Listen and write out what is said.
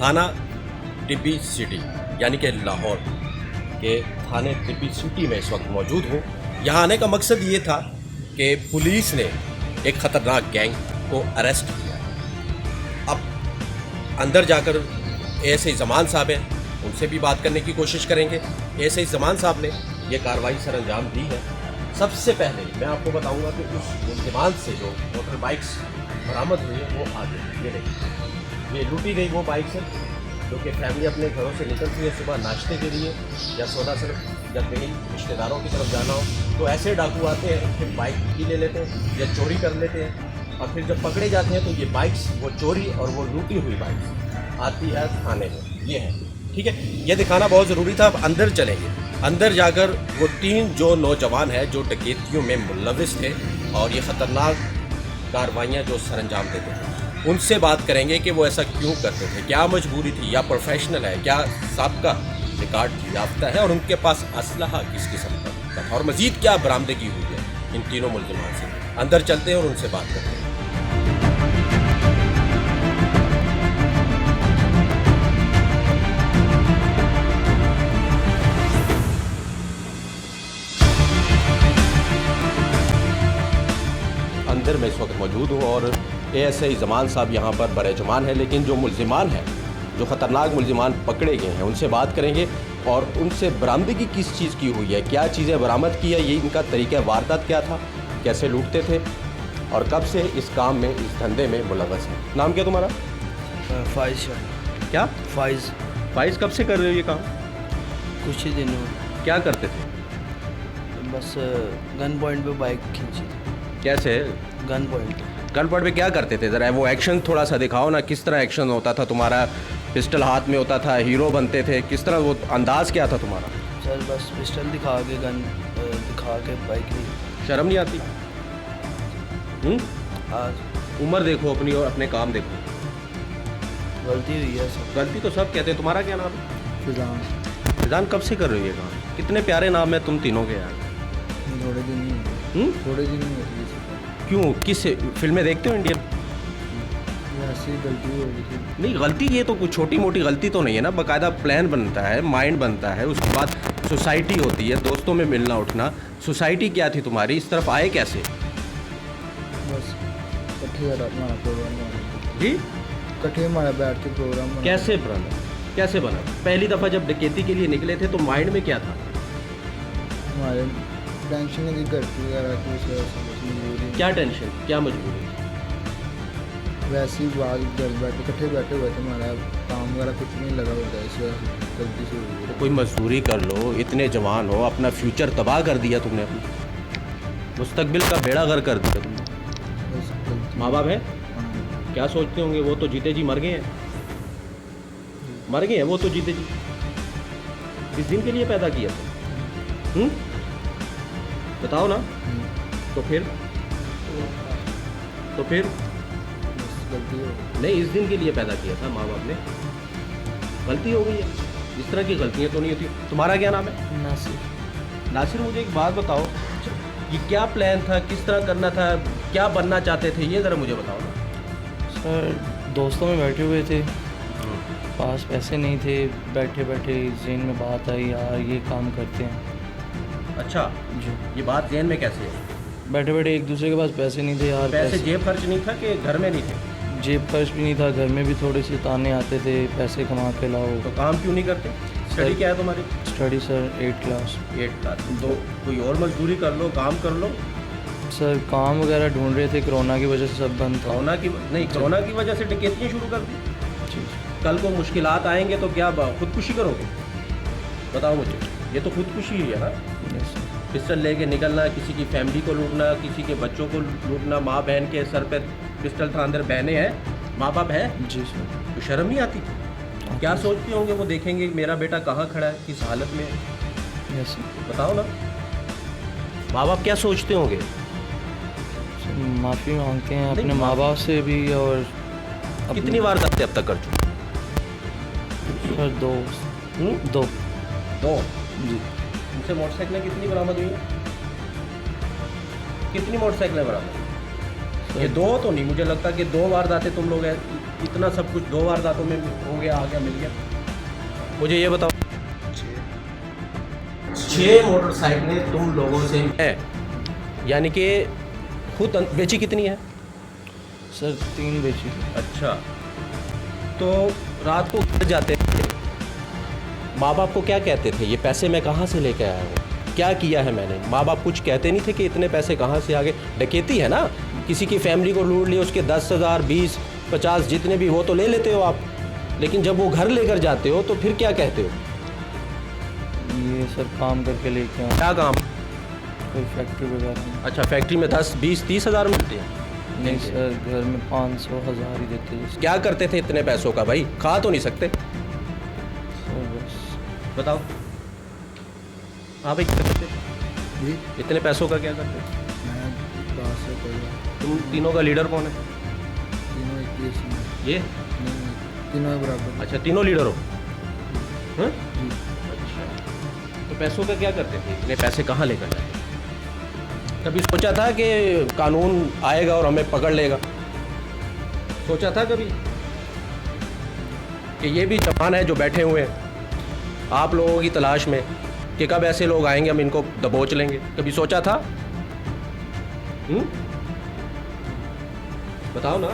थाना टिब्बी सिटी यानी कि लाहौर के थाने टिब्बी सिटी में इस वक्त मौजूद हूँ। यहाँ आने का मकसद ये था कि पुलिस ने एक ख़तरनाक गैंग को अरेस्ट किया। अब अंदर जाकर एएसआई जमान साहब हैं, उनसे भी बात करने की कोशिश करेंगे। एएसआई जमान साहब ने ये कार्रवाई सर अंजाम दी है। सबसे पहले मैं आपको बताऊंगा कि उस मुलजिमान से जो मोटर बाइक्स बरामद हुई है वो आगे ये देखिए, ये लूटी गई वो बाइक है जो कि फैमिली अपने घरों से निकलती है सुबह नाश्ते के लिए या सौदा सर जब कहीं रिश्तेदारों की तरफ जाना हो तो ऐसे डाकू आते हैं, फिर बाइक भी ले लेते हैं या चोरी कर लेते हैं और फिर जब पकड़े जाते हैं तो ये बाइक्स वो चोरी और वो लूटी हुई बाइक्स आती है थाने में। ये है, ठीक है, ये दिखाना बहुत ज़रूरी था। अब अंदर चलेंगे। अंदर जाकर वो 3 जो नौजवान हैं जो डकैतियों में मुलविस थे और ये ख़तरनाक कार्रवाइयाँ जो सर अंजाम देते थे उनसे बात करेंगे कि वो ऐसा क्यों करते थे, क्या मजबूरी थी या प्रोफेशनल है, क्या साबका रिकॉर्ड याफ्ता है और उनके पास असलहा किस किस्म का था और मज़ीद क्या बरामदगी हुई है इन तीनों मुलजिमान से। अंदर चलते हैं और उनसे बात करते हैं। अंदर मैं इस वक्त मौजूद हूँ और एएसआई जमान साहब यहाँ पर बरेजुमान है, लेकिन जो मुलजिमान हैं, जो ख़तरनाक मुलजिमान पकड़े गए हैं उनसे बात करेंगे और उनसे बरामदगी किस चीज़ की हुई है, क्या चीज़ें बरामद की है, ये इनका तरीक़ा वारदात क्या था, कैसे लूटते थे और कब से इस काम में, इस धंधे में मुलव्वस है। नाम क्या तुम्हारा? फाइज। क्या? फाइज। फाइज कब से कर रहे हो ये काम? कुछ ही दिनों। क्या करते थे? बस गन पॉइंट पे बाइक खींची। कैसे? गन पॉइंट पे क्या करते थे? ज़रा वो एक्शन थोड़ा सा दिखाओ ना, किस तरह एक्शन होता था तुम्हारा? पिस्टल हाथ में होता था, हीरो बनते थे, किस तरह वो अंदाज़ क्या था तुम्हारा? सर बस पिस्टल दिखा के गन दिखा के बाइक ली। शर्म नहीं आती? आज उम्र देखो अपनी और अपने काम देखो। गलती हुई है सर। गलती तो सब कहते हैं। तुम्हारा क्या नाम है? फिजान। फिजान कब से कर रही है काम? कितने प्यारे नाम है तुम तीनों के यार। थोड़े दिन ही थोड़े दिन ही होती है। क्यों, किस फिल्में देखते हो इंडियन? ऐसी गलती हो गई थी। नहीं, गलती ये तो कुछ छोटी मोटी गलती तो नहीं है ना, बाकायदा प्लान बनता है, माइंड बनता है, उसके बाद सोसाइटी होती है, दोस्तों में मिलना उठना। सोसाइटी क्या थी तुम्हारी, इस तरफ आए कैसे? बस इकट्ठे हमारा प्रोग्राम बना। जी? इकट्ठे हमारा बैठ के प्रोग्राम बना। कैसे बना? कैसे बना? पहली दफ़ा जब डकैती के लिए निकले थे तो माइंड में क्या था? हमारे टेंशन नहीं थी घर की वगैरह की, उस वजह से मजबूरी। क्या टेंशन, क्या मजबूरी? वैसे ही बाहर घर बैठे इकट्ठे बैठे हुए थे, हमारा काम वगैरह कुछ नहीं लगा होता है, इस वजह से गलती से हुई है। तो कोई मजदूरी कर लो, इतने जवान हो, अपना फ्यूचर तबाह कर दिया तुमने, अपना मुस्तकबिल का बेड़ा गर्क कर दिया तुमने। बस गलती। माँ बाप है, हाँ। क्या सोचते होंगे? वो तो जीते जी मर गए हैं, मर गए हैं वो तो जीते जी। इस दिन के लिए पैदा किया था। बताओ ना। तो फिर बस गलती हो गई। नहीं, इस दिन के लिए पैदा किया था माँ बाप ने, गलती हो गई है। इस तरह की गलतियाँ तो नहीं होती। तुम्हारा क्या नाम है? नासिर। नासिर, मुझे एक बात बताओ, ये क्या प्लान था, किस तरह करना था, क्या बनना चाहते थे, ये ज़रा मुझे बताओ ना। सर दोस्तों में बैठे हुए थे, पास पैसे नहीं थे, बैठे बैठे ज़हन में बात आई यार ये काम करते हैं। अच्छा, जी। ये बात जहन में कैसे है? बैठे बैठे एक दूसरे के पास पैसे नहीं थे यार। पैसे जेब खर्च नहीं था कि घर में नहीं थे? जेब खर्च भी नहीं था, घर में भी थोड़े से ताने आते थे, पैसे कमा के लाओ। तो काम क्यों नहीं करते? स्टडी क्या है तुम्हारी? Study sir 8 class. 8 क्लास। तो कोई और मजदूरी कर लो, काम कर लो। सर काम वगैरह ढूंढ रहे थे, कोरोना की वजह से सब बंद था। कोरोना की वजह से डकैतियाँ शुरू कर दी। जी। कल को मुश्किलात आएंगे तो क्या खुदकुशी करोगे? बताओ मुझे, ये तो खुदकुशी ही है ना। Yes sir. पिस्टल लेके निकलना, किसी की फैमिली को लूटना, किसी के बच्चों को लूटना, माँ बहन के सर पे पिस्टल था, अंदर बहनें हैं, माँ बाप है, जी सर। तो शर्म नहीं आती? क्या सोचते होंगे वो देखेंगे मेरा बेटा कहाँ खड़ा है, किस हालत में है? Yes sir. बताओ ना, माँ बाप क्या सोचते होंगे? माफ़ी मांगते हैं अपने नहीं, माँ बाप से भी। और कितनी बार करते अब तक कर चुके? सर दो। दो जी। उनसे मोटरसाइकिलें कितनी बरामद हुई हैं? कितनी मोटरसाइकिलें बरामद? ये दो तो नहीं, मुझे लगता कि 2 वारदातें तुम लोग इतना सब कुछ 2 वारदातों में हो गया, आ गया, मिल गया। मुझे ये बताओ, 6 मोटरसाइकिलें तुम लोगों से है, यानी कि खुद बेची कितनी है? सर 3 बेची। अच्छा, तो रात को घर जाते थे, माँ बाप को क्या कहते थे, ये पैसे मैं कहाँ से लेके आया हूँ, क्या किया है मैंने? माँ बाप कुछ कहते नहीं थे कि इतने पैसे कहाँ से आ गए? डकैती है ना, किसी की फैमिली को लूट लिया, उसके 10,000, 20, 50 जितने भी वो तो ले लेते हो आप, लेकिन जब वो घर लेकर जाते हो तो फिर क्या कहते हो? ये सर काम करके लेके आए, क्या काम? कोई फैक्ट्री वगैरह में। अच्छा, फैक्ट्री में 10, 20, 30 हज़ार मिलते हैं? नहीं सर, घर में 500, 1000 ही देते हैं क्या करते थे इतने पैसों का भाई? खा तो नहीं सकते? सर। बस बताओ। हाँ भाई, क्या करते थे? इतने पैसों का क्या करते थे? मैं क्लास से पढ़ा, तुम तीनों का लीडर कौन है? तीनों एक ही इसमें। ये? नहीं, तीनों बराबर। अच्छा, तीनों लीडर हो? हाँ? जी। अच्छा, तो पैसों का क्या करते थे? इतने पैसे कहाँ लेकर जाते थे? कभी सोचा था कि कानून आएगा और हमें पकड़ लेगा? सोचा था कभी कि ये भी जवान है जो बैठे हुए हैं आप लोगों की तलाश में, कि कब ऐसे लोग आएंगे हम इनको दबोच लेंगे? कभी सोचा था? बताओ ना।